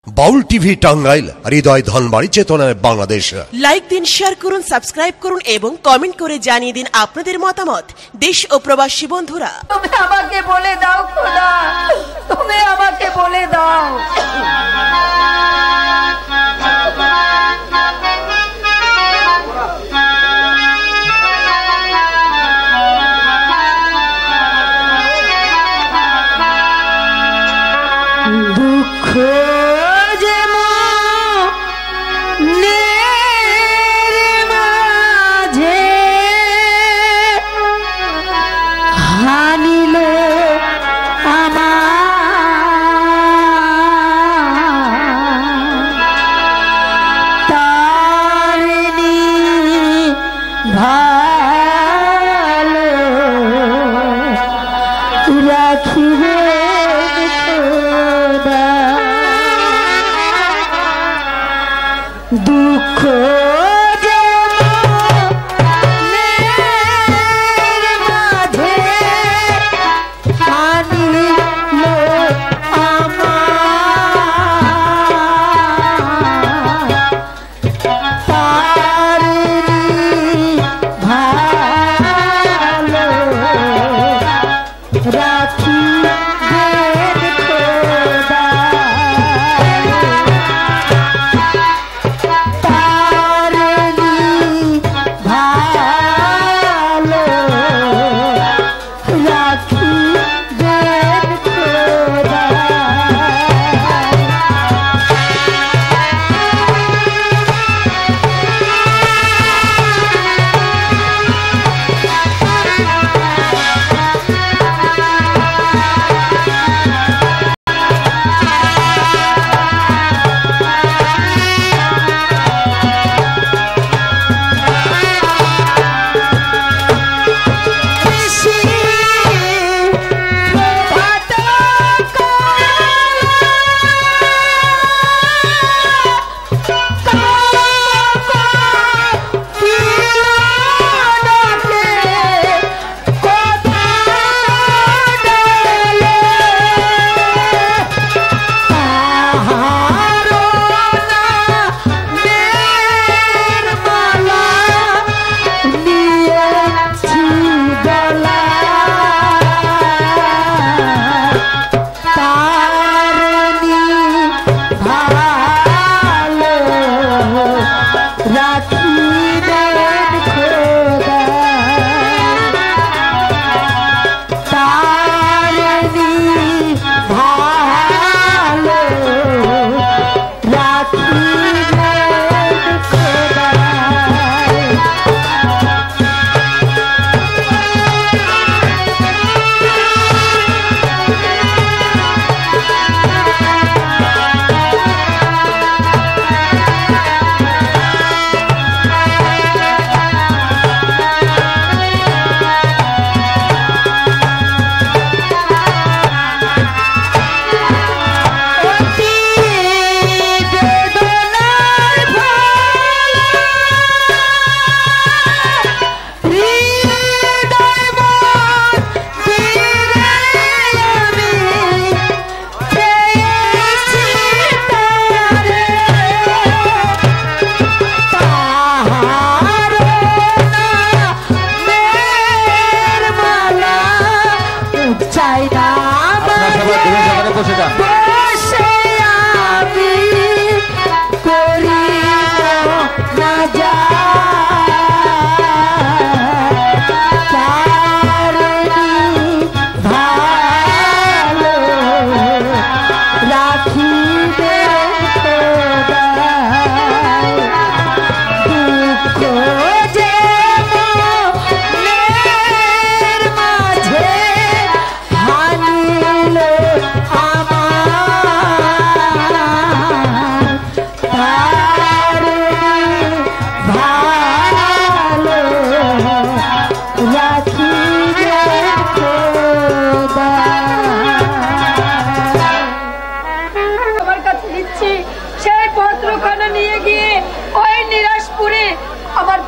বাউল TV Tangail, হৃদয় ধনবাড়ি, চেতনায় Bangladesh. Like দিন, share করুন, সাবস্ক্রাইব করুন এবং কমেন্ট করে জানিয়ে দিন আপনাদের মতামত। দেশ ও প্রবাসী বন্ধুরা, তুমি আমাকে বলে দাও খোদা, তুমি আমাকে বলে দাও। দুঃখ দুঃখ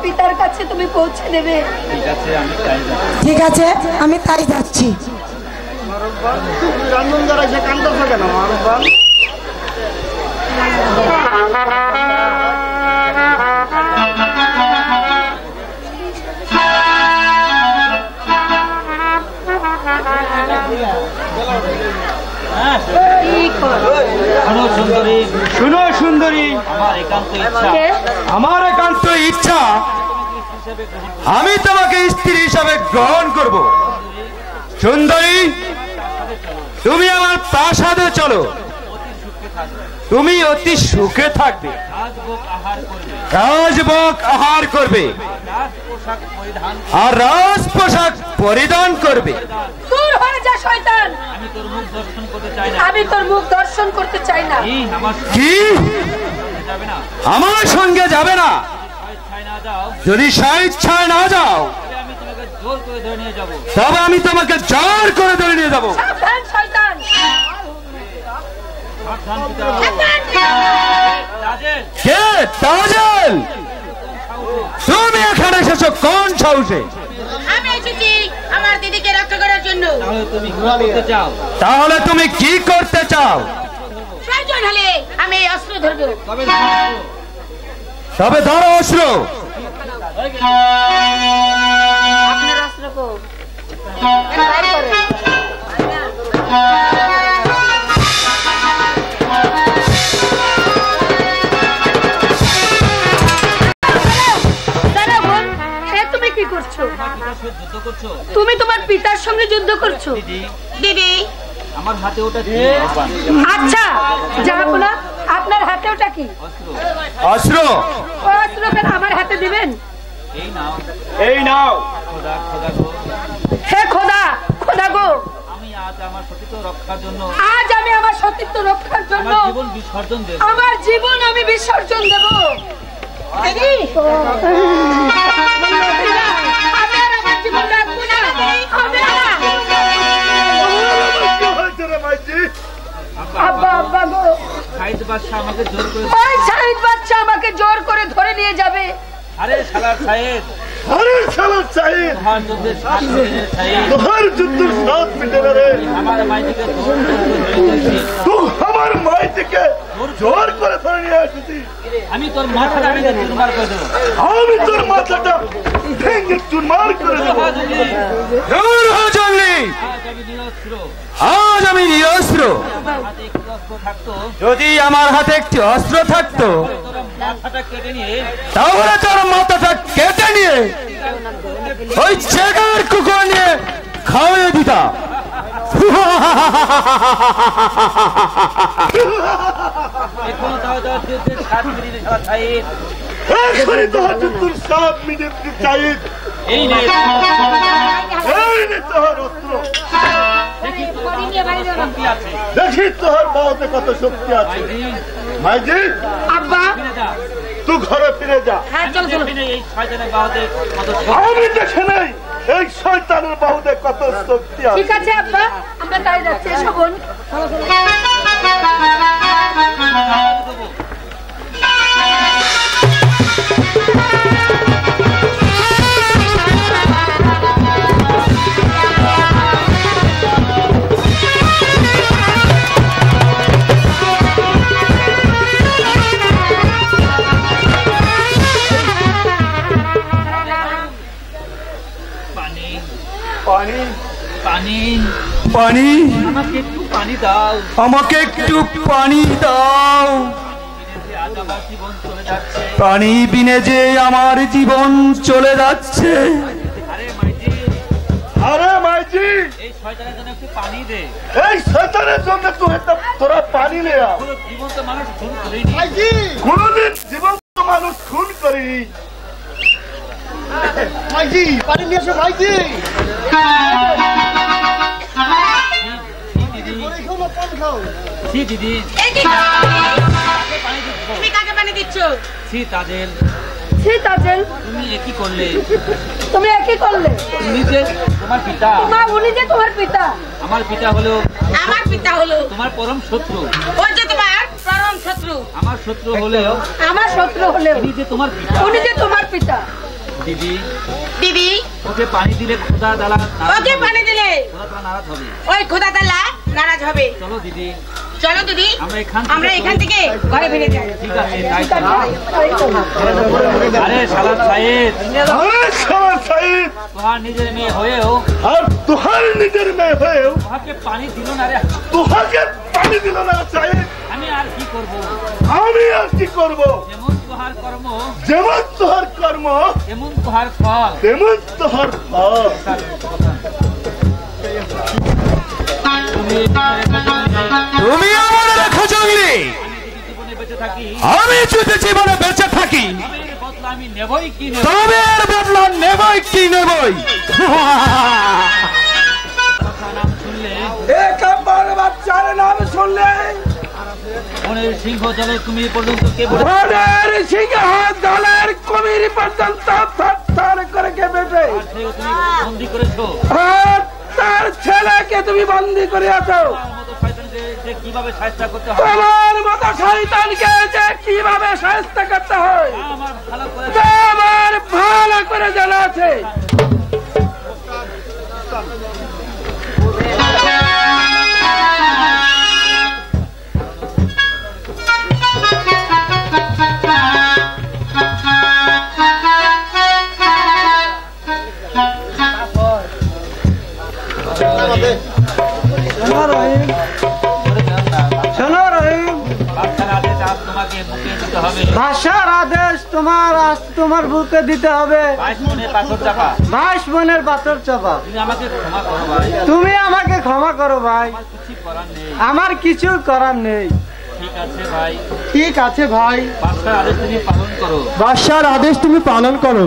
পিতার কাছে তুমি পৌঁছে দেবে। ঠিক আছে, আমি তাই যাচ্ছি। শোনো সুন্দরী, শুনো সুন্দরী, আমার একান্ত ইচ্ছা আমি তোমাকে স্ত্রী হিসাবে গ্রহণ করব। সুন্দরী, তুমি আমার প্রাসাদে চলো, তুমি অতি সুখে থাকবে, রাজভোগ আহার করবে আর রাজ পোশাক পরিধান করবে। দূর হয়ে যা শয়তান, আমি তোর মুখ দর্শন করতে চাই না। কি আমার সঙ্গে যাবে না? যদি স্বেচ্ছায় না যাও তবে আমি তোমাকে জোর করে ধরে নিয়ে যাবো। সাবধান শয়তান। কে তাজেল? তুমি এখানে এসেছো কোন সাহসে? আমি এসেছি আমার দিদিকে রক্ষা করার জন্য। তাহলে তুমি কি করতে চাও? প্রয়োজন হলে আমি এই অস্ত্র ধরবো। তবে ধরো অস্ত্র। আপনার অস্ত্র কো বের করে। তুমি কি করছো? তুমি তোমার পিতার সঙ্গে যুদ্ধ করছো? দিদি আমার হাতে ওটা কি? আচ্ছা জাহাপনা, আপনার হাতে ওটা কি? অস্ত্র। অস্ত্র কেন আমার হাতে দিবেন? এই নাও। হে খোদা, খোদা গো, আমি আজ আমার সতীত্ব রক্ষার জন্য জীবন বিসর্জন দেব। আমার জীবন আমি বিসর্জন দেব। দিদি আমি আর আমার জীবন রাখবো না। আব্বা আব্বা গো, শাহিদ বাদশা আমাকে জোর করে, ওই শাহিদ বাচ্চা আমাকে জোর করে ধরে নিয়ে যাবে। আরে শালার শাহিদ, আরে শালা শাহিদ, তোমার যুদ্ধের সাথ মিটে শাহিদ, তোমার যুদ্ধের সাথ মিটে না রে। আমার মাইটিকে তুই আমার মাইটিকে জোর করে ধরে নিয়ে আসছিস। আমি তোর মাথাটা ভেঙে চুরমার করে দেবো। আমি তোর মাথাটা ভেঙে চুরমার করে দেবো। আজ আমি নিরস্ত্র। যদি আমার হাতে একটি অস্ত্র থাকতো তাহলে তোর মাথাটা কেটে নিয়ে ওই চেকার কুকুর নিয়ে খাওয়াইয়ে দিতাম। এখনই তোর যুদ্ধের সাথ মিটে শাহিদ। এই নে তোর অস্ত্র। দেখি তোর বাহুতে কত শক্তি আছে। মাইজি, আব্বা তুই ঘরে ফিরে যা। হ্যাঁ চলো চলো। আমি দেখে নেই এই শয়তানের বাহুতে কত শক্তি আছে। ঠিক আছে আব্বা, আমরা তাই যাচ্ছি। শোভন পানি পানি পানি, আমাকে একটু পানি দাও, আমাকে একটু পানি দাও। আজ আমার জীবন চলে যাচ্ছে। পানি বিনে যে আমার জীবন চলে যাচ্ছে। আরে মাইজি, এই শয়তানের জন্য একটু পানি দে। এই শয়তানের জন্য তোরা পানি নে। জীবন্ত মানুষ খুন করিনি, কোনদিন জীবন্ত মানুষ খুন করিনি। মাইজি, পানি নিয়ে এসো মাইজি। দিদি তুমি কাকে পানি দিচ্ছ? তাজেল, তাজেল তুমি একই করলে। তুমি একই করলে? তুমি যে তোমার পিতা, উনি যে তোমার পিতা। আমার পিতা হলো, আমার পিতা হলো তোমার পরম শত্রু। ওই যে তোমার পরম শত্রু। আমার শত্রু হলেও, আমার শত্রু হলেও উনি যে তোমার পিতা। উনি যে তোমার পিতা। দিদি দিদি ওকে পানি দিলে খোদা তাআলা, ওকে পানি দিলে খোদা তাআলা নারাজ হবে। ওই খোদা তাআলা নারাজ হবে। চলো দিদি, চলো দিদি, আমরা এখান থেকে ঘরে ফিরে যাই। ঠিক আছে তাই চলো। আরে শালার শাহিদ, আরে শালা শাহিদ, তোমার নিজের মেয়ে হয়েও আর তোহার নিজের মেয়ে হয়েও তোমাকে পানি দিল না রে। তোহাকে পানি দিল না সাহেব। আমি আর কি করব? আমি আর কি করব? যেমন তোহার কর্ম যেমন তোহার কর্ম তেমন তোহার ফল। তেমন তোহার ফল। তুমি আমার রেখো জঙ্গলি, আমি যদি জীবনে বেঁচে থাকি আমি নেবই কি নেব, তবে এর বদলা নেবই কি নেবই। নাম শুনলে বাচ্চার নাম শুনলে বনের সিংহ দলের কুমির পর্যন্ত কে বনের সিংহ দলের কুমির পর্যন্ত থরথর করে কেঁপে ওঠে। তুমি বন্দি করেছো, তার ছেলেকে তুমি বন্দি করে আছো। কিভাবে সাহায্য করতে হয়, তোমার মতো শয়তানকে যে কিভাবে সাহায্য করতে হয় আমার ভালো করে জানা আছে। শোনো রহিম, বাদশার আদেশ তোমার বুকে দিতে হবে। 22 বনের পাথর চাপা। তুমি আমাকে ক্ষমা করো ভাই, আমার কিছু করার নেই। ঠিক আছে ভাই, বাদশার আদেশ তুমি পালন করো।